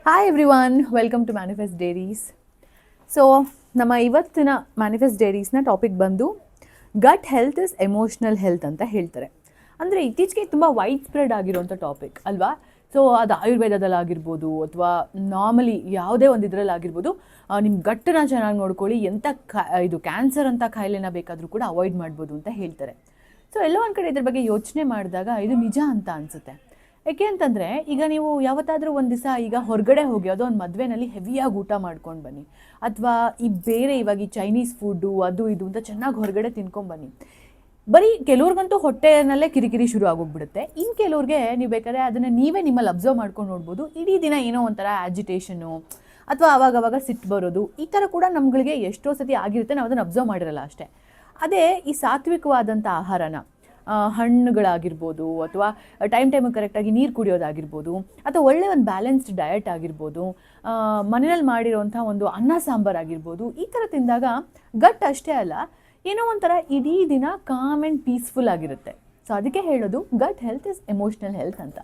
Hi everyone, welcome to manifest diaries. So ನಮ್ಮ ಇವತ್ತಿನ manifest ಡೈರೀಸ್ನ ಟಾಪಿಕ್ ಬಂದು gut health is emotional health ಅಂತ ಹೇಳ್ತಾರೆ. ಅಂದರೆ ಇತ್ತೀಚೆಗೆ ತುಂಬ ವೈಡ್ ಸ್ಪ್ರೆಡ್ ಆಗಿರೋಂಥ ಟಾಪಿಕ್ ಅಲ್ವಾ. ಸೊ ಅದು ಆಯುರ್ವೇದದಲ್ಲಾಗಿರ್ಬೋದು ಅಥವಾ ನಾರ್ಮಲಿ ಯಾವುದೇ ಒಂದು ಇದರಲ್ಲಾಗಿರ್ಬೋದು, ನಿಮ್ಮ ಗಟ್ಟನ್ನ ಚೆನ್ನಾಗಿ ನೋಡ್ಕೊಳ್ಳಿ, ಎಂಥ ಇದು ಕ್ಯಾನ್ಸರ್ ಅಂತ ಕಾಯಿಲೆನ ಬೇಕಾದರೂ ಕೂಡ ಅವಾಯ್ಡ್ ಮಾಡ್ಬೋದು ಅಂತ ಹೇಳ್ತಾರೆ. ಸೊ ಎಲ್ಲೋ ಒಂದು ಕಡೆ ಇದ್ರ ಬಗ್ಗೆ ಯೋಚನೆ ಮಾಡಿದಾಗ ಇದು ನಿಜ ಅಂತ ಅನಿಸುತ್ತೆ. ಯಾಕೆ ಅಂತಂದರೆ, ಈಗ ನೀವು ಯಾವತ್ತಾದರೂ ಒಂದು ದಿವಸ ಈಗ ಹೊರಗಡೆ ಹೋಗಿ ಯಾವುದೋ ಒಂದು ಮದುವೆನಲ್ಲಿ ಹೆವಿಯಾಗಿ ಊಟ ಮಾಡ್ಕೊಂಡು ಬನ್ನಿ, ಅಥವಾ ಈ ಬೇರೆ ಇವಾಗ ಈ ಚೈನೀಸ್ ಫುಡ್ಡು ಅದು ಇದು ಅಂತ ಚೆನ್ನಾಗಿ ಹೊರಗಡೆ ತಿನ್ಕೊಂಬನ್ನಿ. ಬರೀ ಕೆಲವ್ರಿಗಂತೂ ಹೊಟ್ಟೆನಲ್ಲೇ ಕಿರಿಕಿರಿ ಶುರು ಆಗೋಗ್ಬಿಡುತ್ತೆ. ಇನ್ನು ಕೆಲವ್ರಿಗೆ ನೀವು ಬೇಕಾದ್ರೆ ಅದನ್ನು ನೀವೇ ನಿಮ್ಮಲ್ಲಿ ಅಬ್ಸರ್ವ್ ಮಾಡ್ಕೊಂಡು ನೋಡ್ಬೋದು. ಇಡೀ ದಿನ ಏನೋ ಒಂಥರ ಆ್ಯಜಿಟೇಷನು ಅಥವಾ ಆವಾಗವಾಗ ಸಿಟ್ಟು ಬರೋದು, ಈ ಥರ ಕೂಡ ನಮ್ಗಳಿಗೆ ಎಷ್ಟೋ ಸತಿ ಆಗಿರುತ್ತೆ, ನಾವು ಅದನ್ನು ಅಬ್ಸರ್ವ್ ಮಾಡಿರಲ್ಲ ಅಷ್ಟೇ. ಅದೇ ಈ ಸಾತ್ವಿಕವಾದಂಥ ಆಹಾರನ, ಹಣ್ಣುಗಳಾಗಿರ್ಬೋದು ಅಥವಾ ಟೈಮಿಗೆ ಕರೆಕ್ಟಾಗಿ ನೀರು ಕುಡಿಯೋದಾಗಿರ್ಬೋದು, ಅಥವಾ ಒಳ್ಳೆಯ ಒಂದು ಬ್ಯಾಲೆನ್ಸ್ಡ್ ಡಯಟ್ ಆಗಿರ್ಬೋದು, ಮನೆಯಲ್ಲಿ ಮಾಡಿರೋಂಥ ಒಂದು ಅನ್ನ ಸಾಂಬಾರು ಆಗಿರ್ಬೋದು, ಈ ಥರ ತಿಂದಾಗ ಗಟ್ ಅಷ್ಟೇ ಅಲ್ಲ, ಏನೋ ಒಂಥರ ಇಡೀ ದಿನ ಕಾಮ್ ಆ್ಯಂಡ್ ಪೀಸ್ಫುಲ್ ಆಗಿರುತ್ತೆ. ಸೊ ಅದಕ್ಕೆ ಹೇಳೋದು gut health is emotional health ಅಂತ.